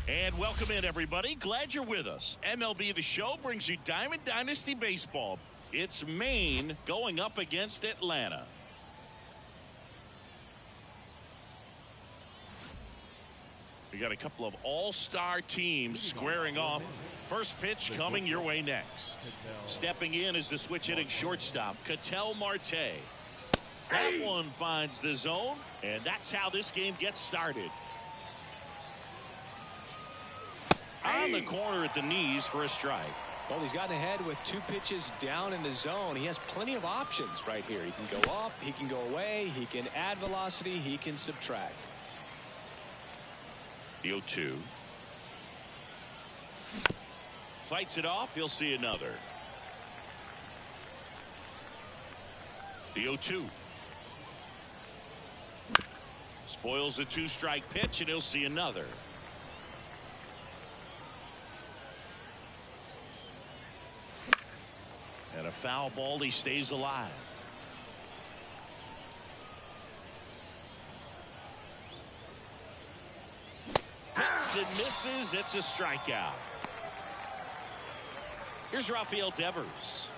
And welcome in, everybody. Glad you're with us. MLB The Show brings you Diamond Dynasty Baseball. It's Maine going up against Atlanta. We got a couple of all-star teams squaring off. First pitch coming your way next. Stepping in is the switch-hitting shortstop, Ketel Marte. That one finds the zone, and that's how this game gets started. On the corner at the knees for a strike. Well, he's gotten ahead with 2 pitches down in the zone. He has plenty of options right here. He can go up, he can go away, he can add velocity, he can subtract. The 0-2. Fights it off. He'll see another. The 0-2. Spoils the 2-strike pitch, and he'll see another. And a foul ball. He stays alive. Hits and misses. It's a strikeout. Here's Rafael Devers.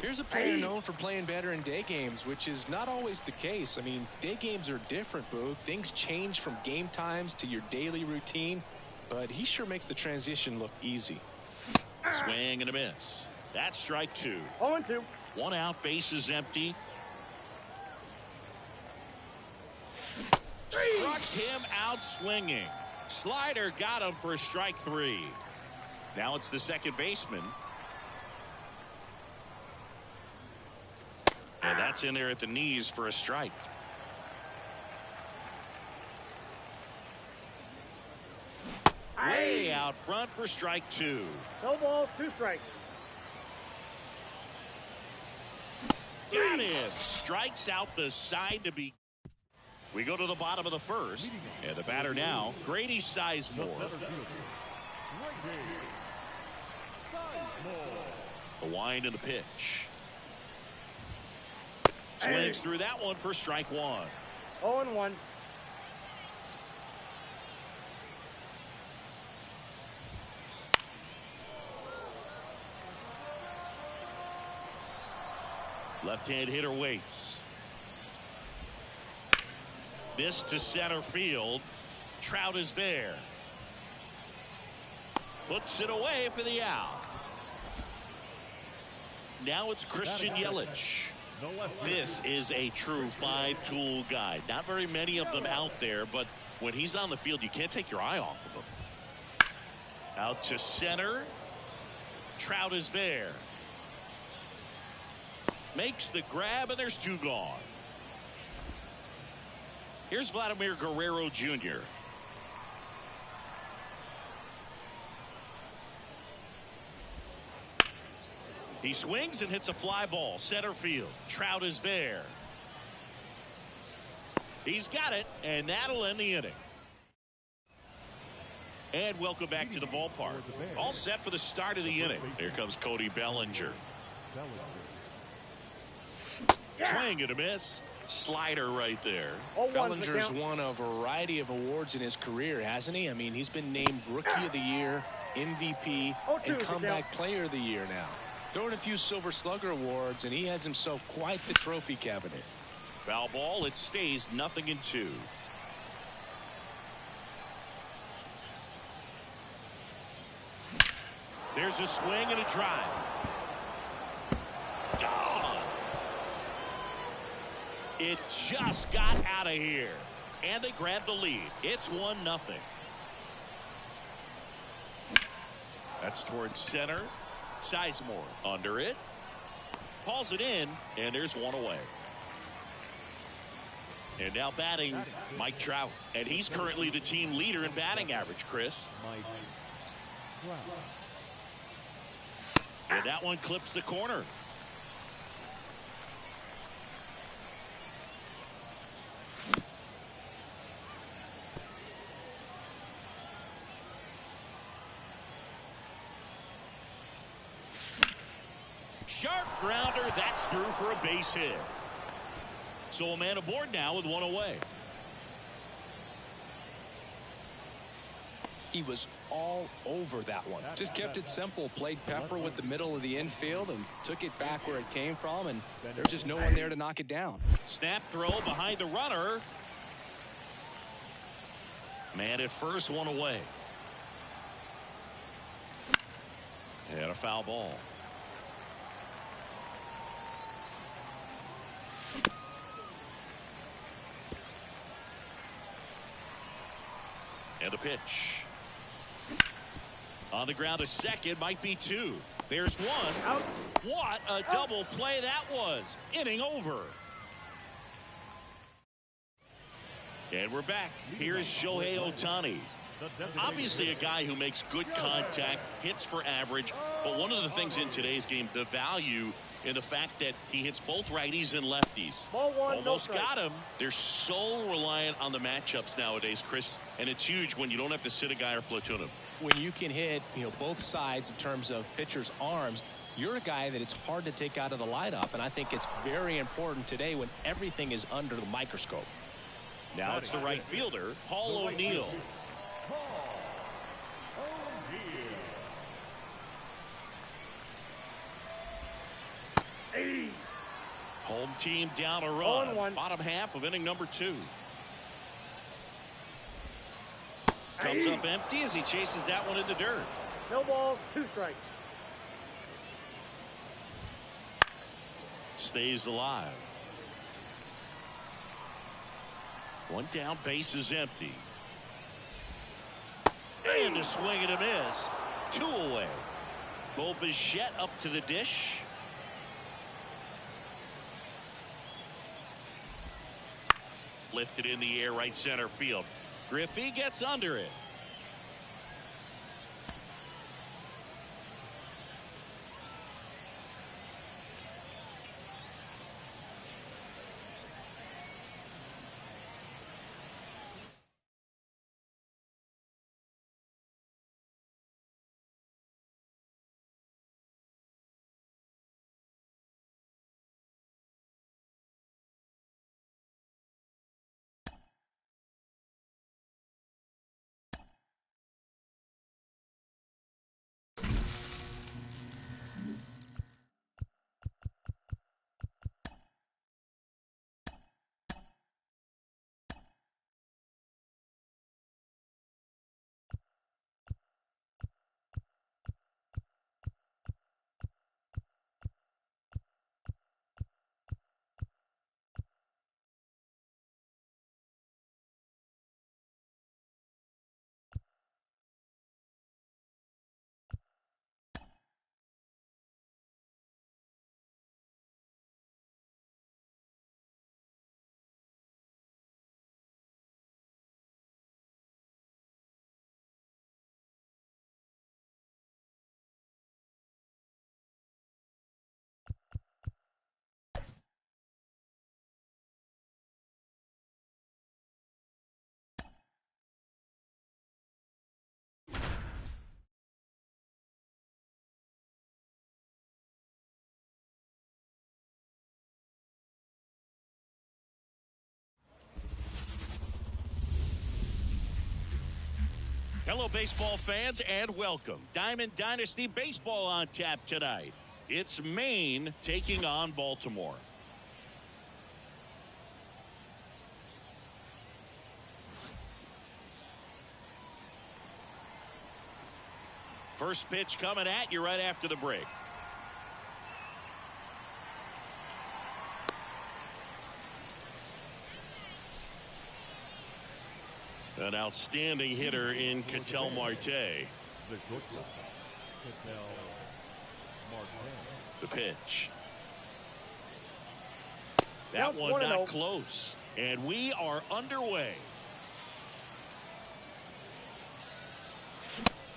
Here's a player known for playing better in day games, which is not always the case. I mean, day games are different, Boo. Things change from game times to your daily routine, but he sure makes the transition look easy. Swing and a miss. That's strike 2. 0-2. 1 out, bases empty. Struck him out swinging. Slider got him for strike 3. Now it's the second baseman. And that's in there at the knees for a strike. Way out front for strike 2. No balls, 2 strikes. Got him. Strikes out the side to be. We go to the bottom of the first. And the batter now, Grady Sizemore. The wind and the pitch. Swings through that one for strike 1. 0-1. Left-hand hitter waits. This to center field. Trout is there. Puts it away for the out. Now it's Christian Yelich. This is a true 5-tool guy. Not very many of them out there, but when he's on the field, you can't take your eye off of him. Out to center. Trout is there. Makes the grab, and there's 2 gone. Here's Vladimir Guerrero Jr. He swings and hits a fly ball. Center field. Trout is there. He's got it, and that'll end the inning. And welcome back to the ballpark. All set for the start of the inning. Here comes Cody Bellinger. Swing and a miss. Slider right there. Bellinger's won a variety of awards in his career, hasn't he? I mean, he's been named Rookie of the Year, MVP, and Comeback Player of the Year now. Throwing a few Silver Slugger awards, and he has himself quite the trophy cabinet. Foul ball. It stays 0-2. There's a swing and a drive. Gone. It just got out of here. And they grab the lead. It's 1-0. That's towards center. Sizemore under it. Pulls it in, and there's 1 away. And now batting Mike Trout. And he's currently the team leader in batting average, Chris. And that one clips the corner. Sharp grounder. That's through for a base hit. So a man aboard now with 1 away. He was all over that one. Just kept it simple, played pepper with the middle of the infield and took it back where it came from, and there's just no one there to knock it down. Snap throw behind the runner. Man at first, one away. And a foul ball. And a pitch. On the ground, a second, might be two. There's one. Out. What a double play that was. Inning over. And we're back. Here's Shohei Ohtani. Obviously a guy who makes good contact, hits for average, but one of the things in today's game, the value in the fact that he hits both righties and lefties. Ball one, Almost no got him. They're so reliant on the matchups nowadays, Chris, and it's huge when you don't have to sit a guy or platoon him. When you can hit, both sides in terms of pitchers' arms, you're a guy that it's hard to take out of the lineup, and I think it's very important today when everything is under the microscope. Now it's the right fielder, Paul O'Neill. Home team down a run. 0-1. Bottom half of inning number 2. Comes up empty as he chases that one in the dirt. No balls, 2 strikes. Stays alive. One down, base is empty. And a swing and a miss. 2 away. Bo Bichette up to the dish. Lifted in the air, right center field. Griffey gets under it. Hello, baseball fans, and welcome. Diamond Dynasty Baseball on tap tonight. It's Maine taking on Baltimore. First pitch coming at you right after the break. An outstanding hitter in Ketel Marte. The pitch. That one not close. And we are underway.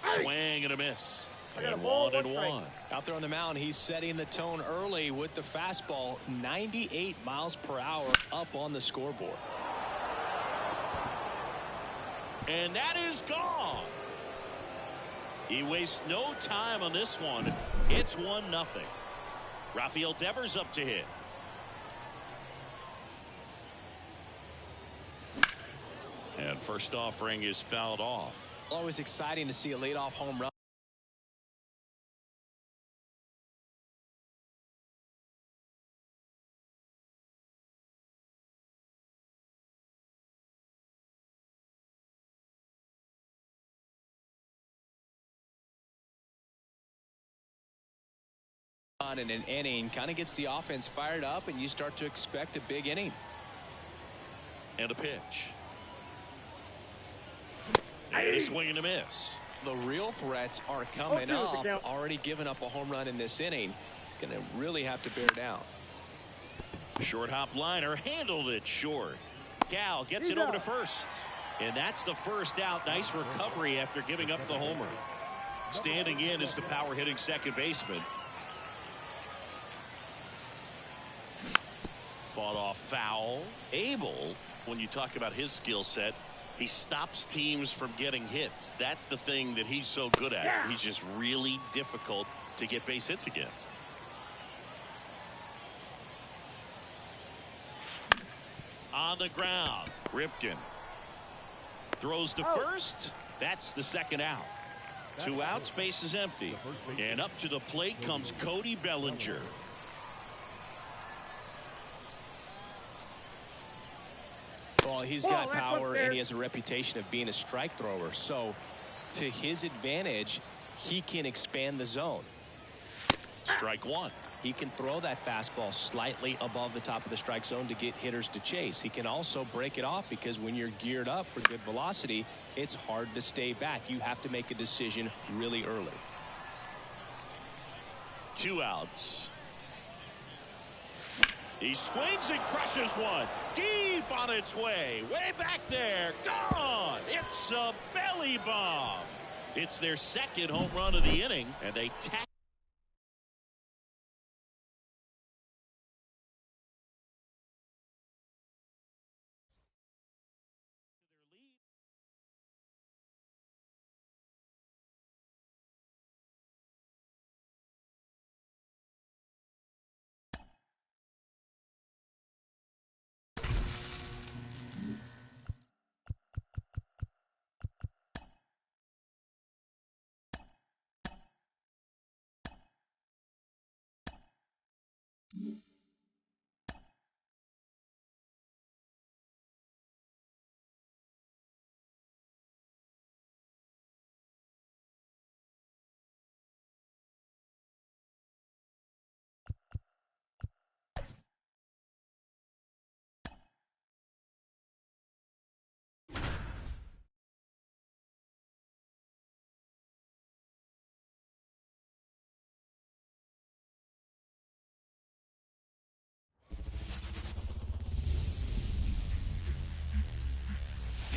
Swing and a miss. And 1-1. Out there on the mound, he's setting the tone early with the fastball. 98 miles per hour up on the scoreboard. And that is gone. He wastes no time on this one. It's 1-0. Rafael Devers up to hit. And first offering is fouled off. Always exciting to see a leadoff home run. In an inning kind of gets the offense fired up, and you start to expect a big inning. And a pitch. And a swing and a miss. The real threats are coming up. Already given up a home run in this inning. He's going to really have to bear down. Short hop liner, handled it short. Cal gets it over to first. And that's the first out. Nice recovery after giving up the homer. Standing in is the power hitting second baseman. Fought off foul. Abel, when you talk about his skill set, he stops teams from getting hits. That's the thing that he's so good at. Yeah. He's just really difficult to get base hits against. On the ground, Ripken throws to first. That's the second out. 2 outs, base is empty. And up to the plate comes Cody Bellinger. Well, he's got power, and he has a reputation of being a strike thrower. So, to his advantage, he can expand the zone. Strike one. He can throw that fastball slightly above the top of the strike zone to get hitters to chase. He can also break it off, because when you're geared up for good velocity, it's hard to stay back. You have to make a decision really early. 2 outs. He swings and crushes one. Deep on its way. Way back there. Gone. It's a belly bomb. It's their second home run of the inning, and they tap.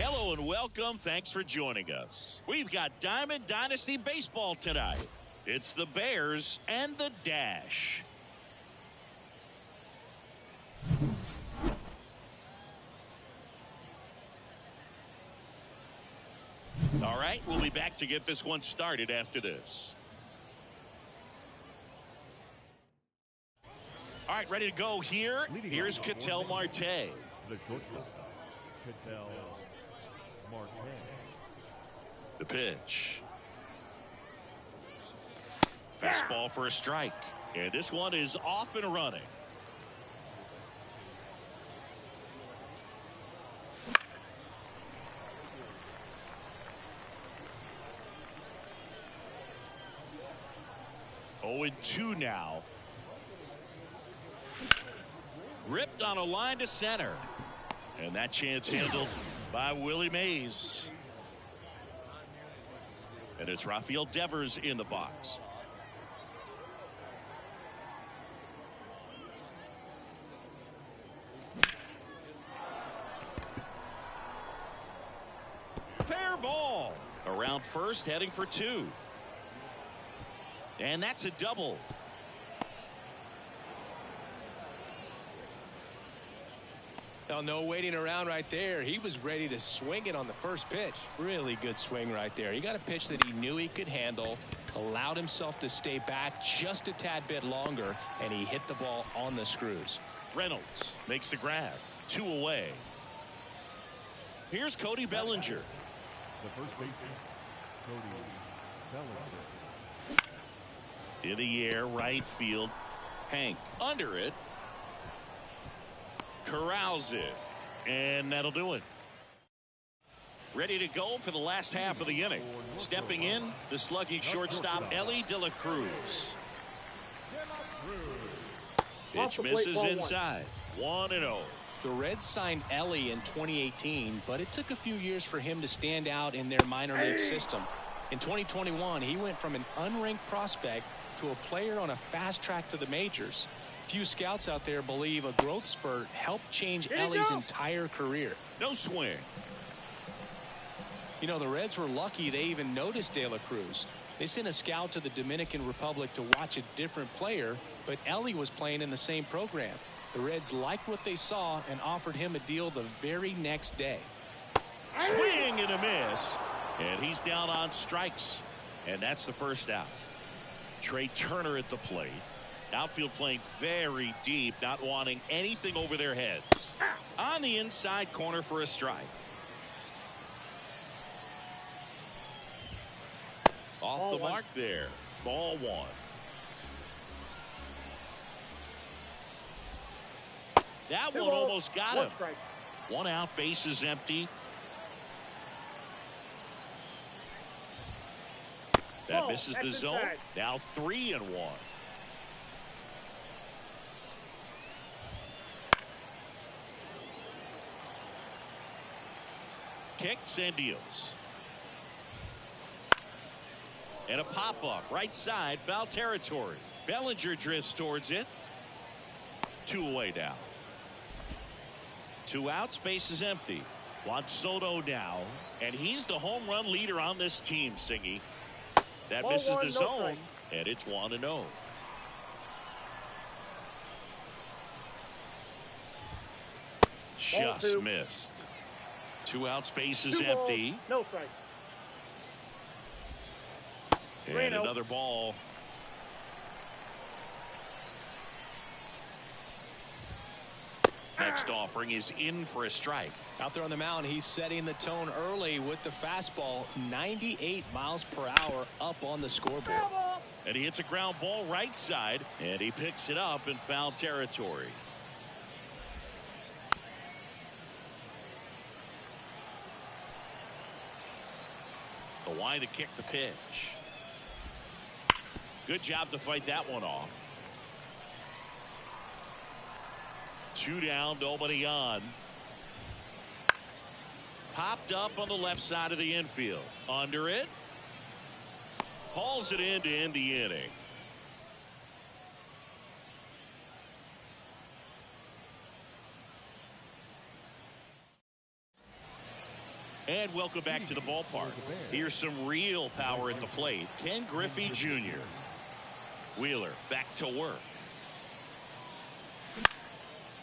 Hello and welcome. Thanks for joining us. We've got Diamond Dynasty Baseball tonight. It's the Bears and the Dash. All right, we'll be back to get this one started after this. All right, ready to go here. Here's Ketel Marte. The shortstop, Ketel Marte. The pitch. Fastball for a strike. And this one is off and running. Oh, and 2 now. Ripped on a line to center. And that chance handled by Willie Mays. And it's Rafael Devers in the box. Fair ball. Around first, heading for 2. And that's a double. Well, no waiting around right there. He was ready to swing it on the first pitch. Really good swing right there. He got a pitch that he knew he could handle, allowed himself to stay back just a tad bit longer, and he hit the ball on the screws. Reynolds makes the grab. 2 away. Here's Cody Bellinger. The first baseman, In the air, right field. Hank under it. Corrals it. And that'll do it. Ready to go for the last half of the inning. Stepping in, the slugging shortstop, Ellie De La Cruz. Pitch misses inside. 1-0. The Reds signed Ellie in 2018, but it took a few years for him to stand out in their minor league system. In 2021, he went from an unranked prospect to a player on a fast track to the majors. Few scouts out there believe a growth spurt helped change Ellie's entire career. No swing. You know, the Reds were lucky they even noticed De La Cruz. They sent a scout to the Dominican Republic to watch a different player, but Ellie was playing in the same program. The Reds liked what they saw and offered him a deal the very next day. Swing and a miss. And he's down on strikes. And that's the first out. Trey Turner at the plate. Outfield playing very deep, not wanting anything over their heads. On the inside corner for a strike. Off the mark there. Ball one. That one almost got him. One out, bases empty. That misses the zone. Now 3-1. Kicks and deals. And a pop-up right side, foul territory. Bellinger drifts towards it. 2 away now. 2 outs, base is empty. Juan Soto now, and he's the home run leader on this team, Singy. That misses the zone, and it's 1-0. Just missed. 2 outs, base is empty. No strike. And another ball. Next offering is in for a strike. Out there on the mound, he's setting the tone early with the fastball. 98 miles per hour up on the scoreboard. And he hits a ground ball right side, and he picks it up in foul territory. The line to kick the pitch. Good job to fight that one off. 2 down, nobody on. Popped up on the left side of the infield. Under it. Hauls it in to end the inning. And welcome back to the ballpark. Here's some real power at the plate. Ken Griffey Jr. Wheeler back to work.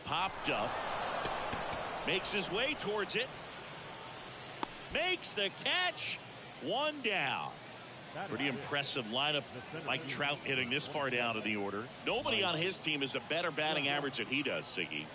Popped up. Makes his way towards it. Makes the catch. 1 down. Pretty impressive lineup. Mike Trout hitting this far down in the order. Nobody on his team has a better batting average than he does, Siggy.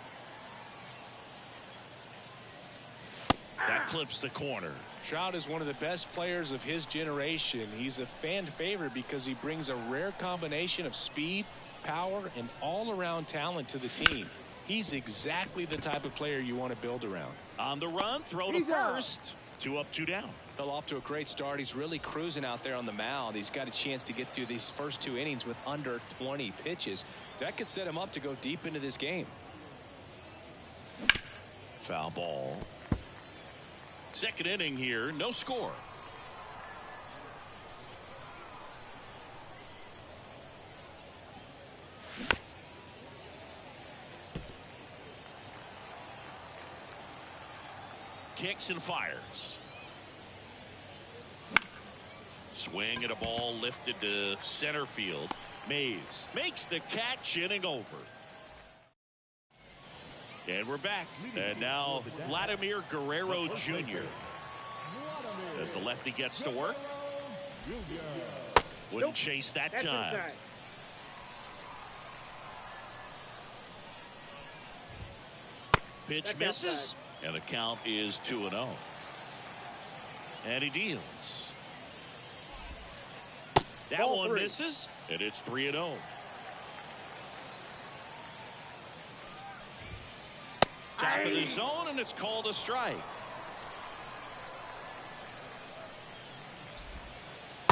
That clips the corner. Trout is one of the best players of his generation. He's a fan favorite because he brings a rare combination of speed, power, and all-around talent to the team. He's exactly the type of player you want to build around. On the run, throw to first. 2 up, 2 down. Well, off to a great start. He's really cruising out there on the mound. He's got a chance to get through these first 2 innings with under 20 pitches. That could set him up to go deep into this game. Foul ball. Second inning here, no score. Kicks and fires. Swing at a ball lifted to center field. Mays makes the catch, inning over. And we're back. And now Vladimir Guerrero Jr. as the lefty gets to work. Wouldn't chase that time. Pitch misses, and the count is 2-0. And he deals. That Ball one 3. misses, and it's 3-0. Top of the zone, and it's called a strike.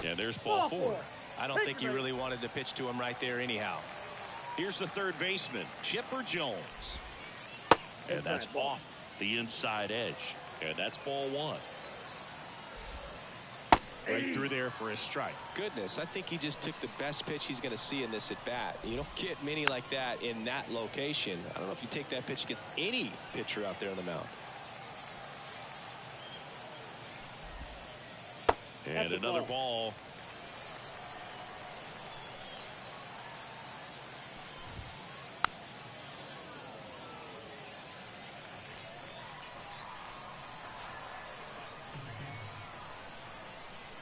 And there's ball 4. I don't think he really wanted to pitch to him right there anyhow. Here's the third baseman, Chipper Jones. And that's off the inside edge. And that's ball 1. Right through there for a strike. Goodness, I think he just took the best pitch he's going to see in this at bat. You don't get many like that in that location. I don't know if you take that pitch against any pitcher out there on the mound. And another ball.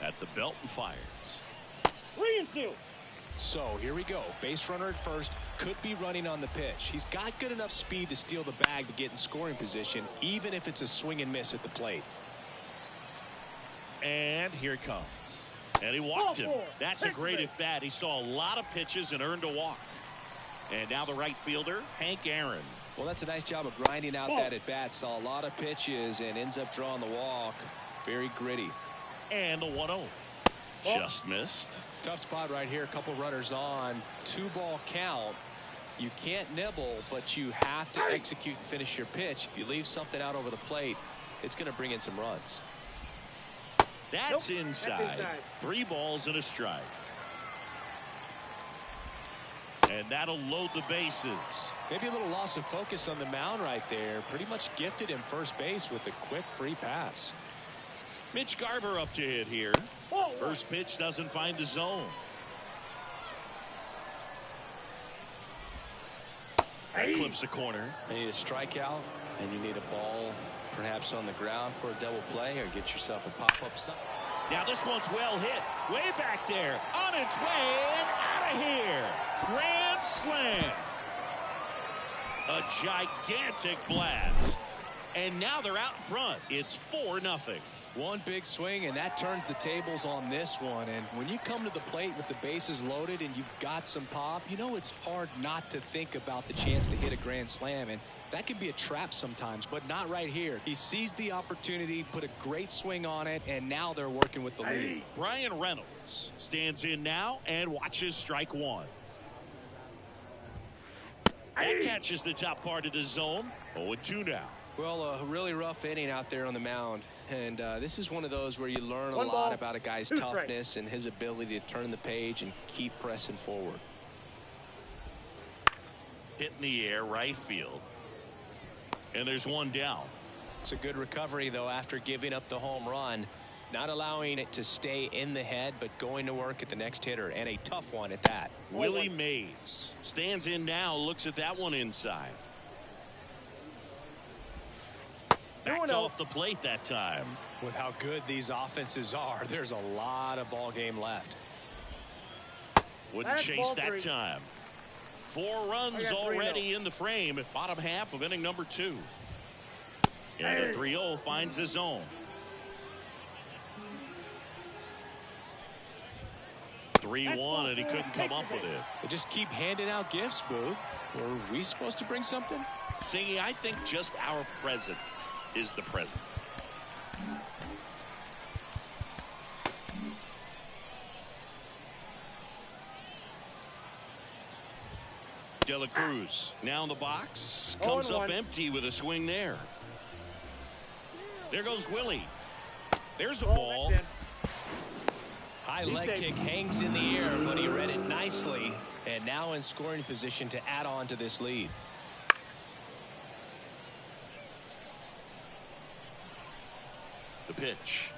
At the belt and fires. 3-2. So here we go. Base runner at first, could be running on the pitch. He's got good enough speed to steal the bag to get in scoring position, even if it's a swing and miss at the plate. And here it comes. And he walked him. That's a great at bat. He saw a lot of pitches and earned a walk. And now the right fielder, Hank Aaron. Well, that's a nice job of grinding out that at bat. Saw a lot of pitches and ends up drawing the walk. Very gritty. And the 1-0. Just missed. Tough spot right here. A couple runners on. 2-ball count. You can't nibble, but you have to execute and finish your pitch. If you leave something out over the plate, it's going to bring in some runs. That's inside. 3 balls and a strike. And that'll load the bases. Maybe a little loss of focus on the mound right there. Pretty much gifted him first base with a quick free pass. Mitch Garver up to hit here. First pitch doesn't find the zone. That clips the corner. You need a strikeout, and you need a ball perhaps on the ground for a double play, or get yourself a pop-up sign. Now this one's well hit. Way back there. On its way and out of here. Grand slam. A gigantic blast. And now they're out in front. It's 4-0. One big swing, and that turns the tables on this one. And when you come to the plate with the bases loaded and you've got some pop, you know it's hard not to think about the chance to hit a grand slam. And that can be a trap sometimes, but not right here. He sees the opportunity, put a great swing on it, and now they're working with the lead. Brian Reynolds stands in now and watches strike 1. That catches the top part of the zone. 0-2 now. Well, a really rough inning out there on the mound. And this is one of those where you learn a lot about a guy's toughness and his ability to turn the page and keep pressing forward. Hit in the air, right field. And there's one down. It's a good recovery, though, after giving up the home run. Not allowing it to stay in the head, but going to work at the next hitter, and a tough one at that. Willie Mays stands in now, looks at that one inside. Backed off the plate that time. With how good these offenses are, there's a lot of ball game left. Wouldn't chase that time. 4 runs already in the frame at bottom half of inning number 2. And the 3-0 finds the zone. 3-1, and he couldn't come up with it. They just keep handing out gifts, Boo. Were we supposed to bring something? Singy, I think just our presence is the present. De La Cruz now in the box, comes up empty with a swing there. There goes Willie. There's a ball. High leg kick hangs in the air, but he read it nicely, and now in scoring position to add on to this lead. The pitch.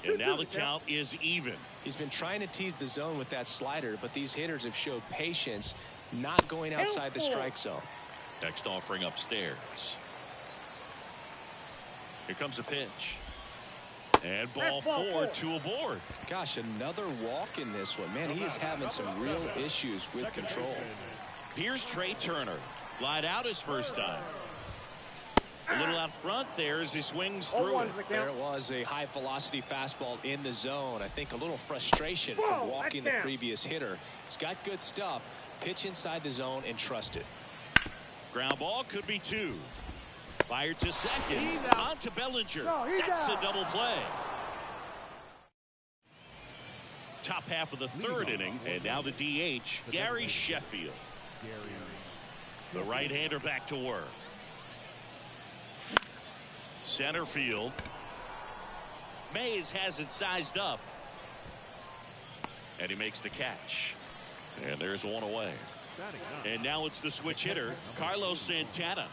And now the count is even. He's been trying to tease the zone with that slider, but these hitters have showed patience, not going outside the strike zone. Next offering upstairs. Here comes a pitch. And ball 4, 2 aboard. Gosh, another walk in this one. Man, he is having some real issues with control. Here's Trey Turner. Lied out his first time. A little out front there as he swings through it. There it was, a high velocity fastball in the zone. I think a little frustration from walking the previous hitter. He's got good stuff. Pitch inside the zone and trust it. Ground ball could be 2. Fired to second. On to Bellinger. That's a double play. Top half of the 3rd inning, and now the DH, Gary Sheffield. The right-hander back to work. Center field. Mays has it sized up. And he makes the catch. And there's one away. And now it's the switch hitter, Carlos Santana.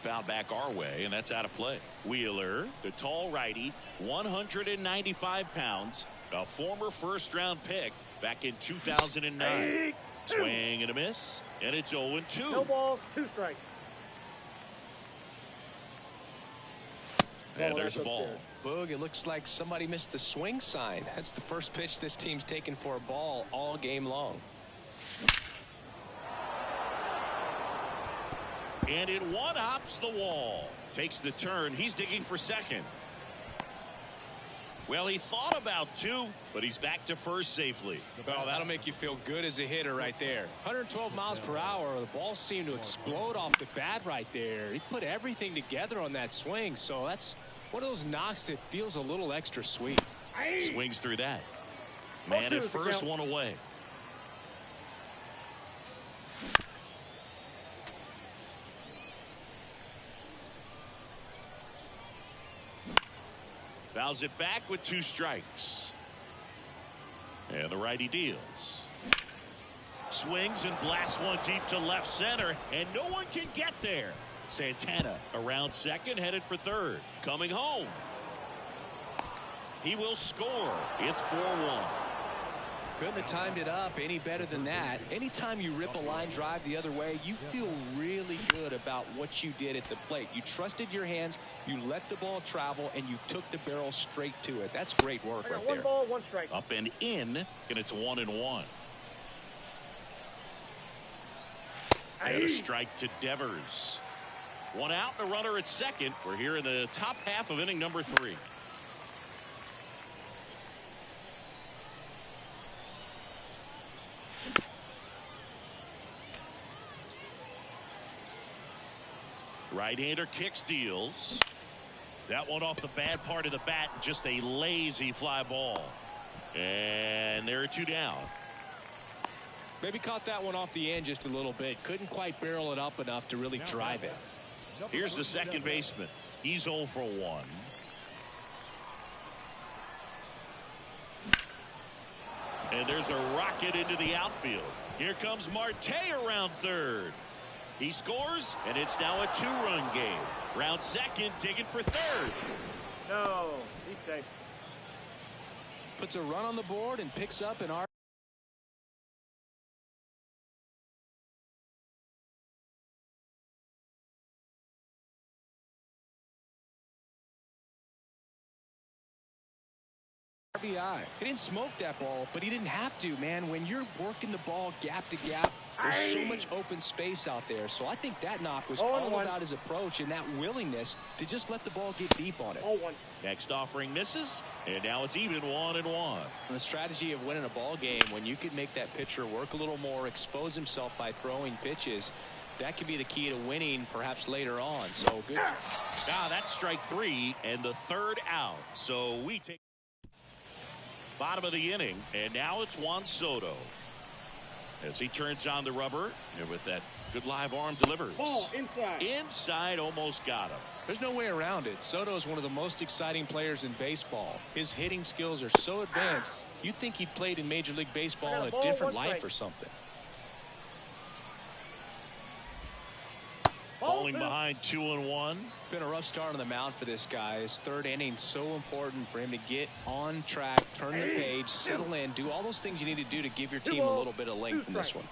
Foul back our way, and that's out of play. Wheeler, the tall righty, 195 pounds, a former first-round pick back in 2009. Swing and a miss, and it's 0-2. No balls, 2 strikes. And there's a ball. Boog, it looks like somebody missed the swing sign. That's the first pitch this team's taken for a ball all game long. And it one-hops the wall. Takes the turn. He's digging for second. Well, he thought about 2, but he's back to first safely. Well, that'll make you feel good as a hitter right there. 112 miles per hour. The ball seemed to explode off the bat right there. He put everything together on that swing, so that's one of those knocks that feels a little extra sweet. Swings through that. Man at first, one away. Fouls it back with 2 strikes. And the righty deals. Swings and blasts one deep to left center, and no one can get there. Santana around second, headed for third. Coming home. He will score. It's 4-1. Couldn't have timed it up any better than that. Anytime you rip a line drive the other way, you feel really good about what you did at the plate. You trusted your hands, you let the ball travel, and you took the barrel straight to it. That's great work right there. 1 ball, 1 strike. Up and in, and it's 1-1. And a strike to Devers. 1 out and a runner at second. We're here in the top half of inning number 3. Right-hander kicks, deals. That one off the bad part of the bat, just a lazy fly ball. And there are 2 down. Maybe caught that one off the end just a little bit. Couldn't quite barrel it up enough to really drive it. Here's the second baseman. He's 0 for 1. And there's a rocket into the outfield. Here comes Marte around third. He scores, and it's now a 2-run game. Round second, digging for third. No, he's safe. Puts a run on the board and picks up an RBI. He didn't smoke that ball, but he didn't have to, man. When you're working the ball gap to gap, there's so much open space out there. So I think that knock was all about his approach and that willingness to just let the ball get deep on it. Next offering misses, and now it's even 1-1. The strategy of winning a ball game, when you can make that pitcher work a little more, expose himself by throwing pitches, that could be the key to winning perhaps later on. So good. Now that's strike 3 and the 3rd out. So we take bottom of the inning, and now it's Juan Soto as he turns on the rubber, and with that good live arm delivers. Ball inside. Inside, almost got him. There's no way around it. Soto is one of the most exciting players in baseball. His hitting skills are so advanced, you'd think he'd played in Major League Baseball in a different life or something. Falling behind 2-1. Been a rough start on the mound for this guy. His 3rd inning, so important for him to get on track, turn the page, settle in, do all those things you need to do to give your team a little bit of length in this one.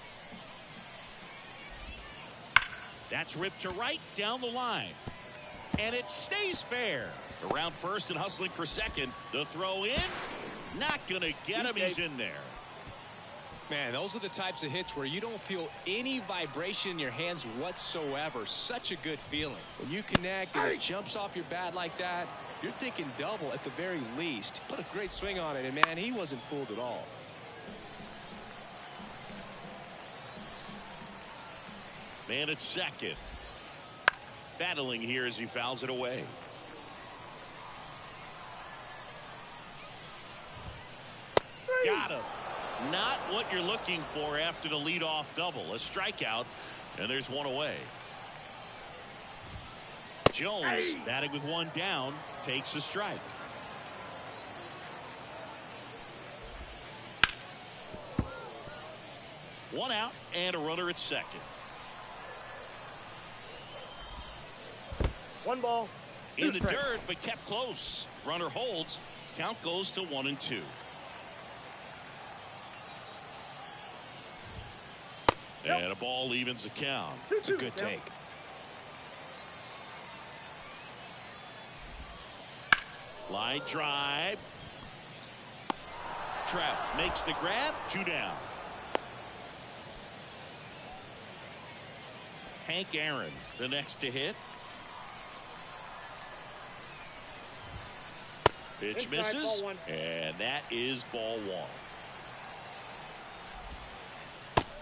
That's ripped to right down the line. And it stays fair. Around first and hustling for second. The throw in. Not going to get him. He's in there. Man, those are the types of hits where you don't feel any vibration in your hands whatsoever. Such a good feeling. When you connect and it jumps off your bat like that, you're thinking double at the very least. Put a great swing on it, and man, he wasn't fooled at all. Man at second. Battling here as he fouls it away. Got him. Not what you're looking for after the leadoff double. A strikeout, and there's one away. Jones batting with one down takes a strike. One out and a runner at second. One ball. In the dirt, but kept close. Runner holds. Count goes to 1-2. And a ball evens the count. It's a good take. Line drive. Trout makes the grab. 2 down. Hank Aaron, the next to hit. Pitch misses. And that is ball 1.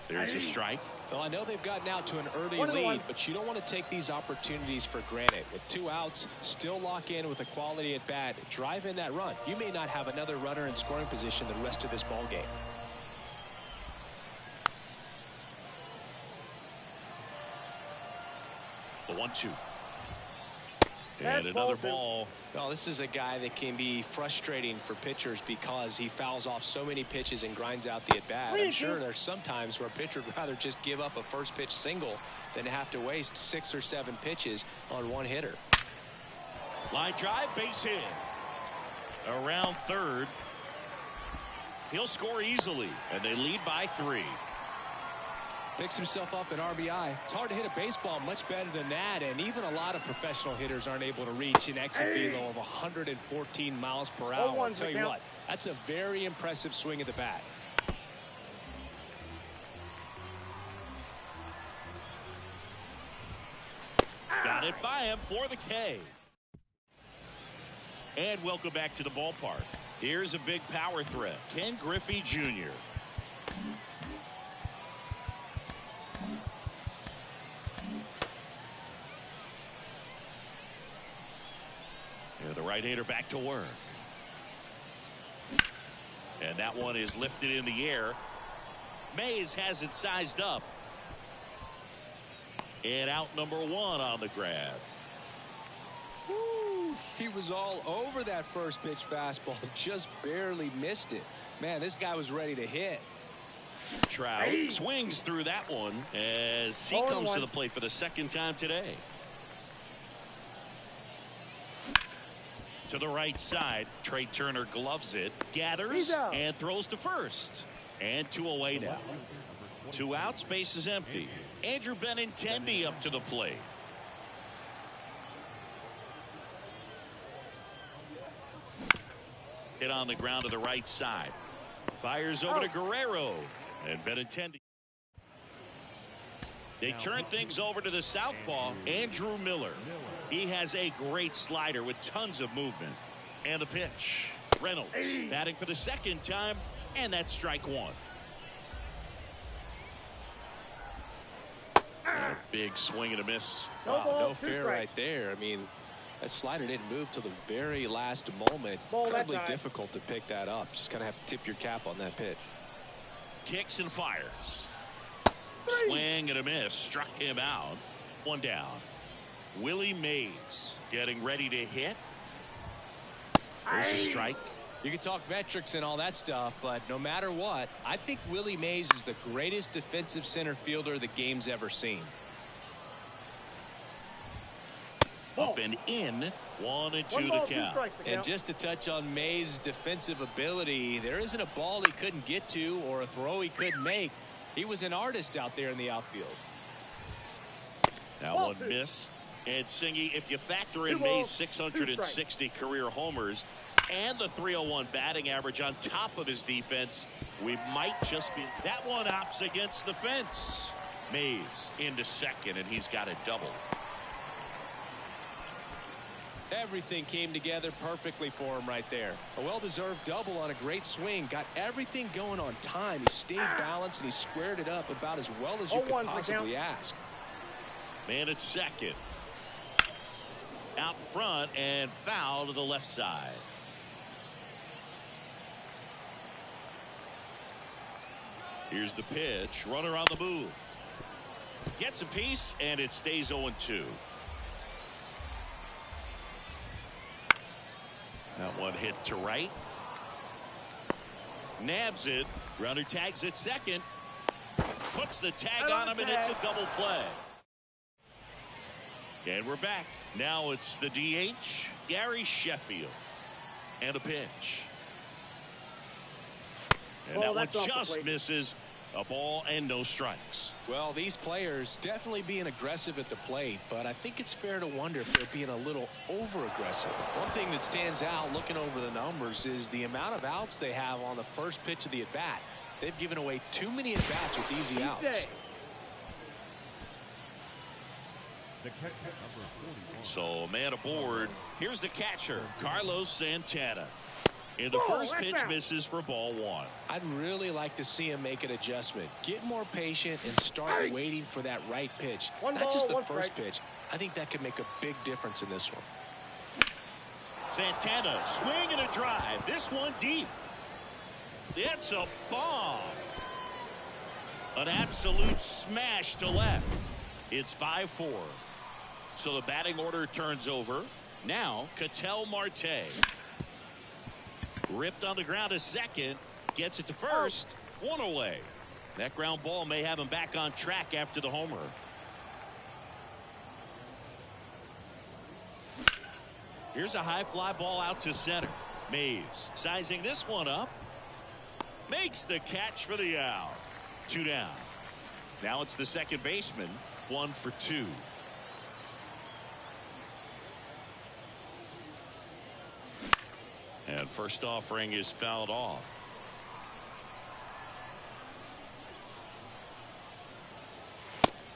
There's a strike. Well, I know they've gotten out to an early lead, but you don't want to take these opportunities for granted. With 2 outs, still lock in with a quality at bat. Drive in that run. You may not have another runner in scoring position the rest of this ball game. The 1-2. And another ball. Well, this is a guy that can be frustrating for pitchers because he fouls off so many pitches and grinds out the at-bat. I'm sure there's some times where a pitcher would rather just give up a first pitch single than to have to waste 6 or 7 pitches on one hitter. Line drive, base hit. Around third. He'll score easily, and they lead by 3. Picks himself up an RBI. It's hard to hit a baseball much better than that, and even a lot of professional hitters aren't able to reach an exit velo of 114 miles per hour. I'll tell you what, that's a very impressive swing of the bat. Got it by him for the K. And welcome back to the ballpark. Here's a big power threat. Ken Griffey Jr. The right-hander back to work. And that one is lifted in the air. Mays has it sized up. And out number 1 on the grab. Woo, he was all over that first pitch fastball. Just barely missed it. Man, this guy was ready to hit. Trout swings through that one as he comes to the plate for the second time today. To the right side, Trey Turner gloves it, gathers, and throws to first. And 2 away now. 2 outs, base is empty. Andrew Benintendi up to the plate. Hit on the ground to the right side. Fires over to Guerrero. And Benintendi. They turn things over to the southpaw, Andrew Miller. He has a great slider with tons of movement. And the pitch. Reynolds batting for the second time, and that's strike 1. A big swing and a miss. Wow, no fair right there. I mean, that slider didn't move till the very last moment. Incredibly difficult to pick that up. Just kind of have to tip your cap on that pitch. Kicks and fires. Swing and a miss. Struck him out. 1 down. Willie Mays getting ready to hit. There's a strike. You can talk metrics and all that stuff, but no matter what, I think Willie Mays is the greatest defensive center fielder the game's ever seen. Up and in. 1-2 to count. And just to touch on Mays' defensive ability, there isn't a ball he couldn't get to or a throw he couldn't make. He was an artist out there in the outfield. That one missed. And Singy, if you factor in Mays' 660 career homers and the .301 batting average on top of his defense, We might just be. That one opts against the fence. Mays into second, and he's got a double. Everything came together perfectly for him right there. A well-deserved double on a great swing. Got everything going on time. He stayed balanced, and he squared it up about as well as you could possibly ask. Man at second. Out front and foul to the left side. Here's the pitch. Runner on the move. Gets a piece, and it stays 0-2. That one hit to right. Nabs it. Runner tags at second. Puts the tag on him, and it's a double play. And we're back. Now it's the DH, Gary Sheffield. And a pitch. And that one just misses. A ball and no strikes. Well, these players definitely being aggressive at the plate, but I think it's fair to wonder if they're being a little over-aggressive. One thing that stands out looking over the numbers is the amount of outs they have on the first pitch of the at-bat. They've given away too many at-bats with easy outs. The catcher, number 41. So, man aboard. Here's the catcher, Carlos Santana. And the first pitch misses for ball one. I'd really like to see him make an adjustment. Get more patient and start waiting for that right pitch. Not just the first pitch. I think that could make a big difference in this one. Santana, swing and a drive. This one deep. It's a bomb. An absolute smash to left. It's 5-4. So the batting order turns over. Now, Ketel Marte. Ripped on the ground to second. Gets it to first. One away. That ground ball may have him back on track after the homer. Here's a high fly ball out to center. Mays sizing this one up. Makes the catch for the out. 2 down. Now it's the second baseman. 1 for 2. And first offering is fouled off.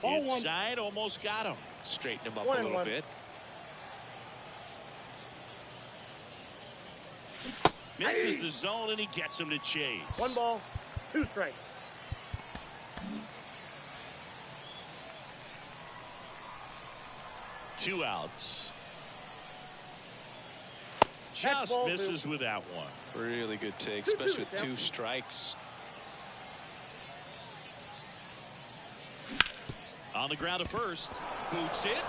Inside, almost got him. Straighten him up a little bit. Misses the zone, and he gets him to chase. 1 ball, 2 strikes. Two outs. Just misses with that one. Really good take, especially with 2 strikes. On the ground to first. Boots it.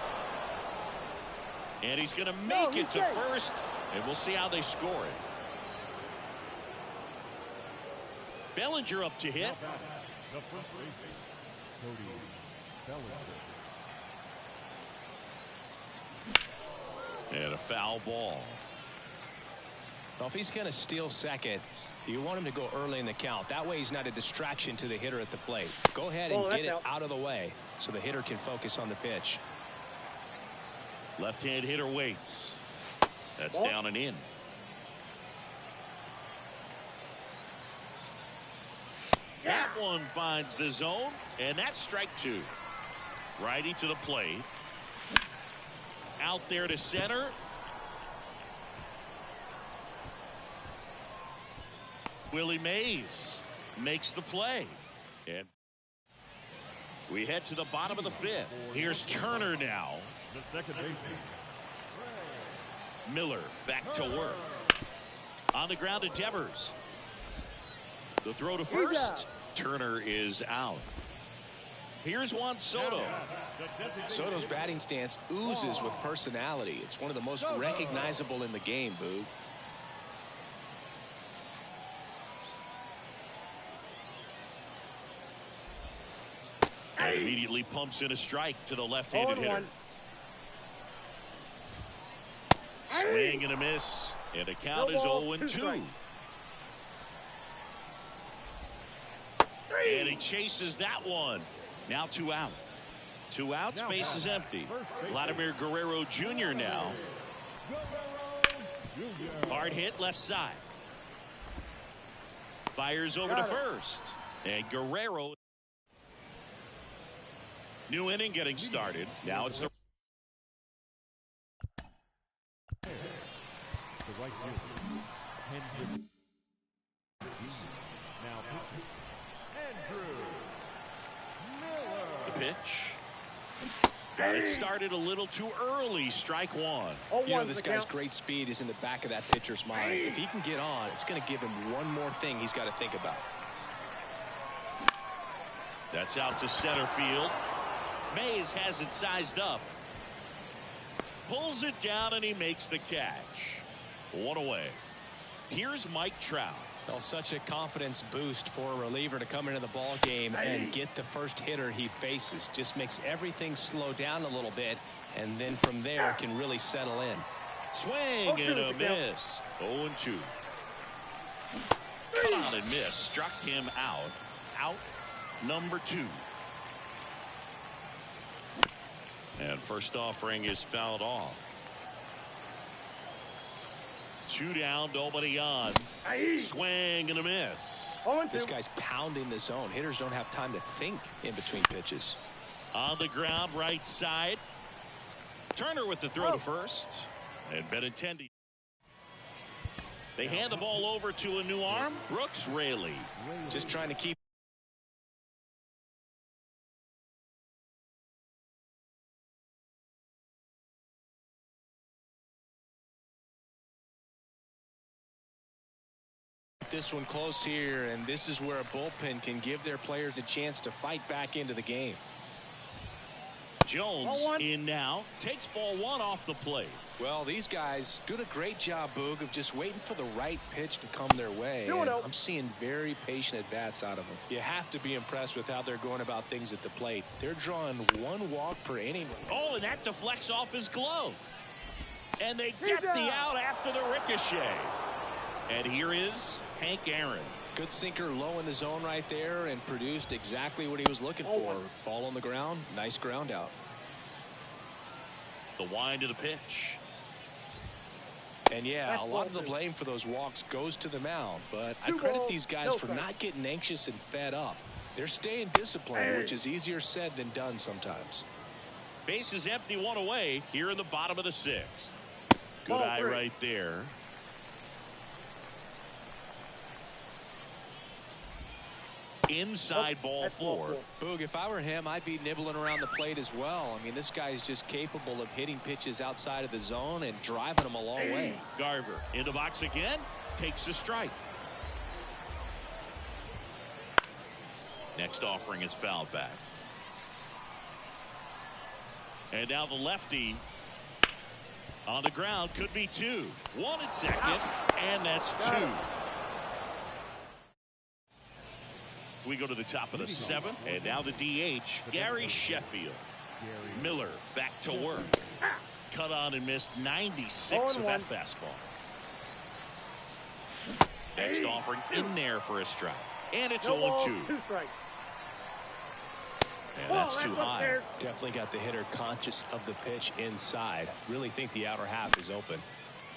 And he's going to make it to first. And we'll see how they score it. Bellinger up to hit. The first baseman, Cody Bellinger. And a foul ball. Well, if he's going to steal second, you want him to go early in the count. That way he's not a distraction to the hitter at the plate. Go ahead and get it out of the way so the hitter can focus on the pitch. Left-hand hitter waits. That's down and in. That one finds the zone, and that's strike 2. Righty to the plate. Out there to center. Willie Mays makes the play. And we head to the bottom of the 5th. Here's Turner now. The second baseman. Miller back to work. On the ground to Devers. The throw to first. Turner is out. Here's Juan Soto. Soto's batting stance oozes with personality. It's one of the most recognizable in the game, Boog. And immediately pumps in a strike to the left-handed hitter. Swing and a miss. And the count is 0-2. And he chases that one. Now 2 out. 2 outs, base is empty. Vladimir Guerrero Jr. now. Hard hit left side. Fires over to first. And Guerrero. New inning getting started. Now it's the right fielder, Hendrick. Now pitching, Andrew Miller. The pitch. It started a little too early. Strike one. You know, this guy's great speed is in the back of that pitcher's mind. If he can get on, it's going to give him one more thing he's got to think about. That's out to center field. Mays has it sized up. Pulls it down and he makes the catch. One away. Here's Mike Trout. Well, such a confidence boost for a reliever to come into the ball game and get the first hitter he faces. Just makes everything slow down a little bit, and then from there can really settle in. Swing and a miss. 0-2. Cut on and miss. Struck him out. Out number 2. And first offering is fouled off. 2 down, nobody on. Swing and a miss. This guy's pounding the zone. Hitters don't have time to think in between pitches. On the ground, right side. Turner with the throw to first. And Benintendi. They hand the ball over to a new arm. Brooks Raley. Just trying to keep this one close here, and this is where a bullpen can give their players a chance to fight back into the game. Jones in now, takes ball 1 off the plate. Well, these guys do a great job, Boog, of just waiting for the right pitch to come their way. And I'm seeing very patient at-bats out of them. You have to be impressed with how they're going about things at the plate. They're drawing 1 walk per inning. Oh, and that deflects off his glove. And they get the out after the ricochet. And here is Hank Aaron. Good sinker low in the zone right there and produced exactly what he was looking for. Ball on the ground. Nice ground out. The wind of the pitch. And yeah, a lot of the blame for those walks goes to the mound, but I credit these guys for not getting anxious and fed up. They're staying disciplined, which is easier said than done sometimes. Base is empty, 1 away here in the bottom of the 6th. Good eye right there. Inside ball 4. Boog, if I were him, I'd be nibbling around the plate as well. I mean, this guy is just capable of hitting pitches outside of the zone and driving them a long way. Garver in the box again, takes a strike. Next offering is fouled back. And now the lefty on the ground, could be 2. 1 at second, and that's 2. We go to the top of the 7th, and now the DH, Gary Sheffield. Miller back to work. Cut on and missed 96 of that fastball. Next offering in there for a strike. And it's 0-2. And that's too high. Definitely got the hitter conscious of the pitch inside. Really think the outer half is open.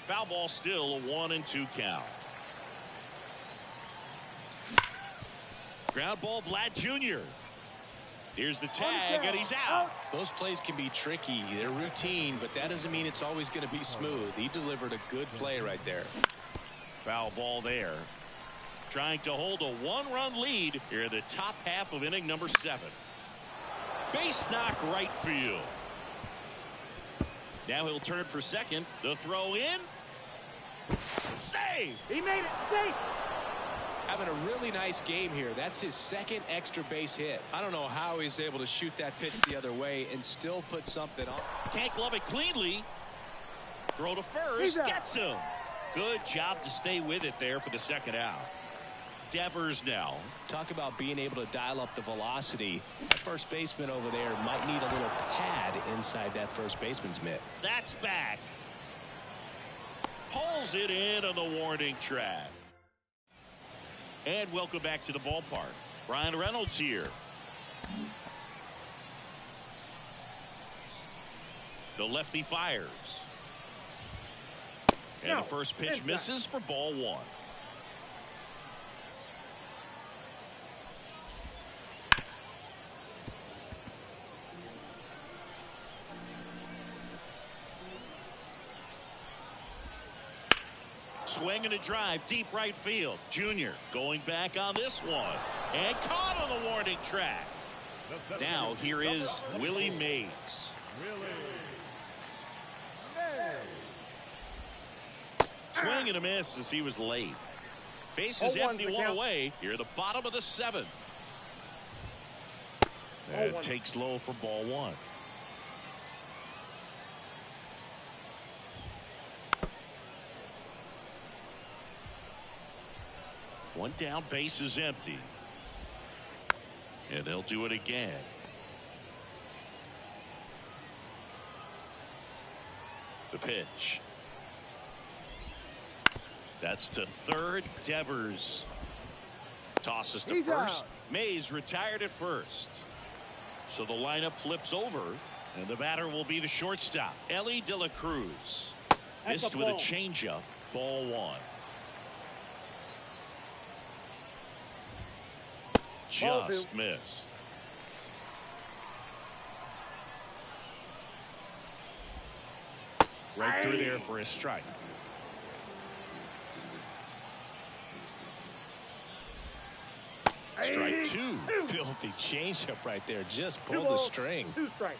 Foul ball still, a 1-2 count. Ground ball, Vlad Jr. Here's the tag, and he's out. Those plays can be tricky. They're routine, but that doesn't mean it's always going to be smooth. He delivered a good play right there. Foul ball there. Trying to hold a 1-run lead here in the top half of inning number 7. Base knock right field. Now he'll turn for second. The throw in. Save. He made it. Safe. Having a really nice game here. That's his 2nd extra base hit. I don't know how he's able to shoot that pitch the other way and still put something on. Can't glove it cleanly. Throw to first. Gets him. Good job to stay with it there for the 2nd out. Devers now. Talk about being able to dial up the velocity. That first baseman over there might need a little pad inside that first baseman's mitt. That's back. Pulls it in on the warning track. And welcome back to the ballpark. Brian Reynolds here. The lefty fires. And the first pitch misses for ball 1. swing and a drive deep right field. Junior going back on this one and caught on the warning track. Now here is Willie Mays. Swing and a miss as he was late. Bases empty, one away. Here at the bottom of the 7th. And takes low for ball 1. One down, base is empty. And they'll do it again. The pitch. That's to third. Devers tosses to first. Mays retired at first. So the lineup flips over, and the batter will be the shortstop, Ellie De La Cruz. Missed with a changeup. Ball 1. Just missed. Right through there for a strike. Strike 2. Filthy changeup right there. Just pulled the string. 2 strikes.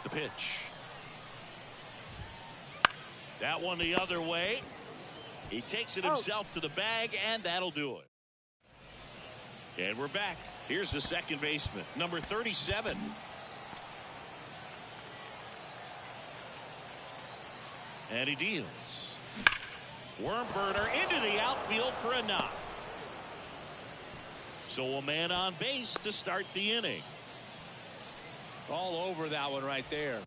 The pitch. That one the other way. He takes it himself to the bag, and that'll do it. And we're back. Here's the second baseman, number 37. And he deals. Worm burner into the outfield for a knock. So a man on base to start the inning. All over that one right there.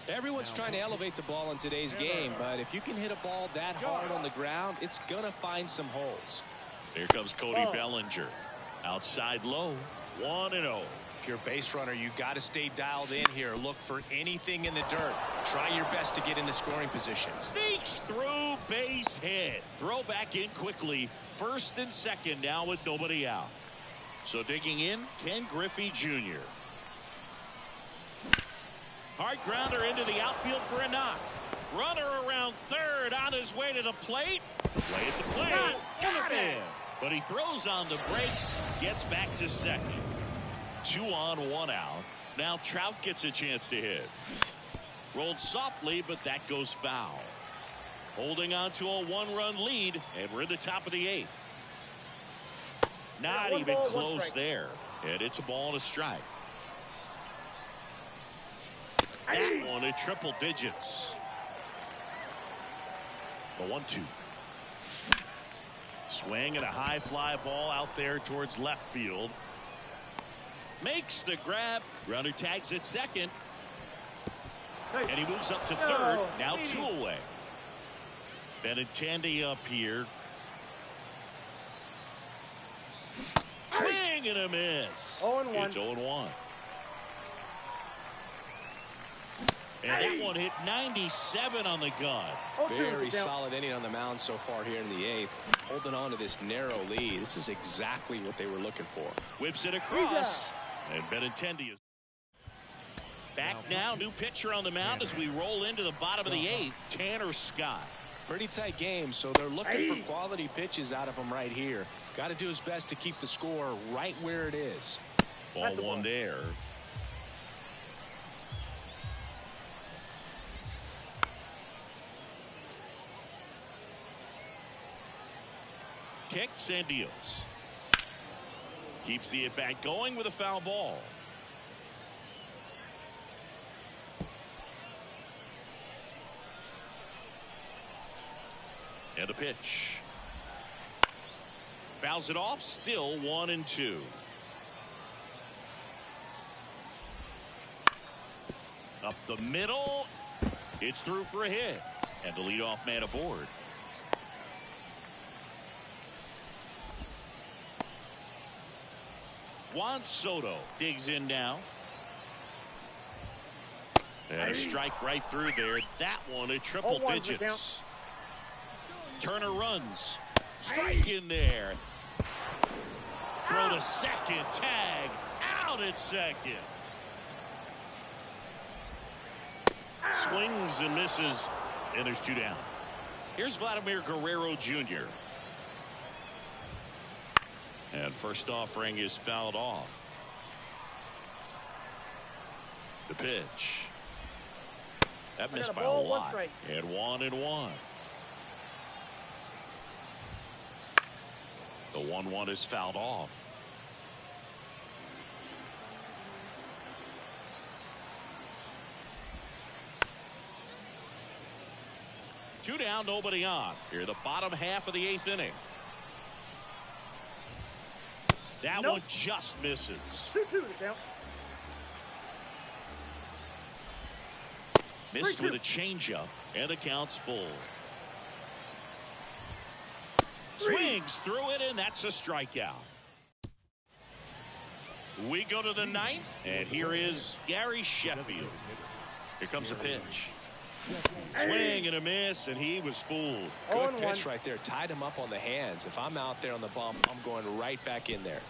Everyone's trying to elevate the ball in today's game, but if you can hit a ball that hard on the ground, it's going to find some holes. Here comes Cody Bellinger. Outside low, 1-0. If you're a base runner, you got to stay dialed in here. Look for anything in the dirt. Try your best to get into scoring position. Sneaks through, base hit. Throw back in quickly. First and second now with nobody out. So digging in, Ken Griffey Jr. Hard grounder into the outfield for a knock. Runner around third on his way to the plate. Play at the plate. Got him. But he throws on the brakes. Gets back to second. 2 on, 1 out. Now Trout gets a chance to hit. Rolled softly, but that goes foul. Holding on to a 1-run lead, and we're in the top of the 8th. Not even close there. And it's a ball and a strike. That one at triple digits. The 1-2. Swing and a high fly ball out there towards left field. Makes the grab. Runner tags at second. And he moves up to third. Now 2 away. Benintendi up here. Swing and a miss. 0-1. It's 0-1. And that one hit 97 on the gun. Very solid inning on the mound so far here in the 8th. Holding on to this narrow lead. This is exactly what they were looking for. Whips it across. And Benintendi is back now. New pitcher on the mound as we roll into the bottom of the 8th. Tanner Scott. Pretty tight game, so they're looking for quality pitches out of him right here. Got to do his best to keep the score right where it is. Ball 1 there. Kicks and deals. Keeps the at-bat going with a foul ball. And a pitch. Fouls it off. Still 1-2. Up the middle. It's through for a hit. And the leadoff man aboard. Juan Soto digs in now. And a strike right through there. That one at triple digits. Turner runs. Strike in there. Throw to second. Tag. Out at second. Swings and misses. And there's 2 down. Here's Vladimir Guerrero Jr. And first offering is fouled off. The pitch. That missed by a lot. And 1-1. The 1-1 is fouled off. Two down, nobody on. Here, the bottom half of the 8th inning. That one just misses. 2-2 to count. Missed with a changeup, and the count's full. Swings through it, and that's a strikeout. We go to the 9th, and here is Gary Sheffield. Here comes the pitch. Swing and a miss, and he was fooled. Good pitch right there. Tied him up on the hands. If I'm out there on the bump, I'm going right back in there.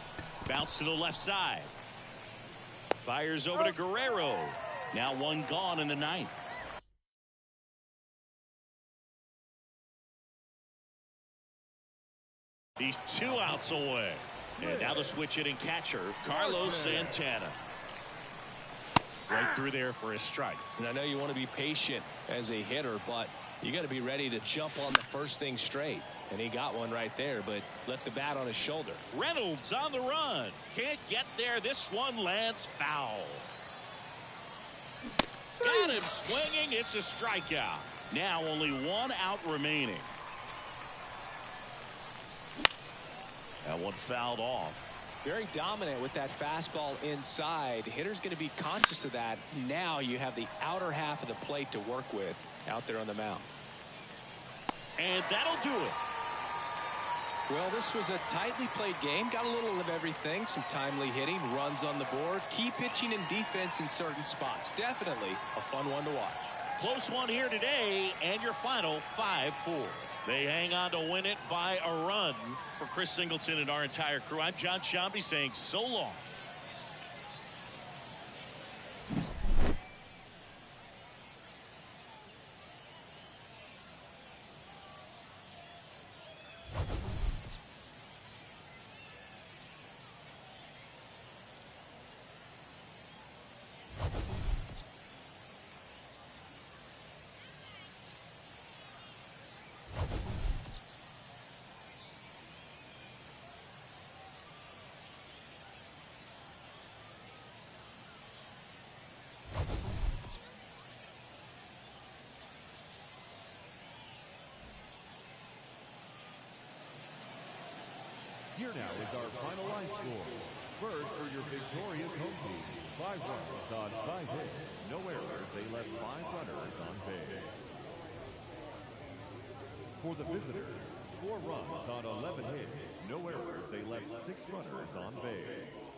Bounce to the left side. Fires over to Guerrero. Now 1 gone in the 9th. He's 2 outs away. And now the switch hitting catcher, Carlos Santana. Right through there for a strike. And I know you want to be patient as a hitter, but you got to be ready to jump on the first thing straight. And he got one right there, but left the bat on his shoulder. Reynolds on the run. Can't get there. This one lands foul. Got him swinging. It's a strikeout. Now only 1 out remaining. That one fouled off. Very dominant with that fastball inside. Hitter's going to be conscious of that. Now you have the outer half of the plate to work with out there on the mound. And that'll do it. Well, this was a tightly played game. Got a little of everything. Some timely hitting, runs on the board, key pitching and defense in certain spots. Definitely a fun one to watch. Close one here today, and your final 5-4. They hang on to win it by a run. For Chris Singleton and our entire crew, I'm John Shambi saying so long. Here now is our final line score. First, for your victorious home team, 5 runs on 5 hits, no errors. They left 5 runners on base. For the visitors, 4 runs on 11 hits, no errors. They left 6 runners on base.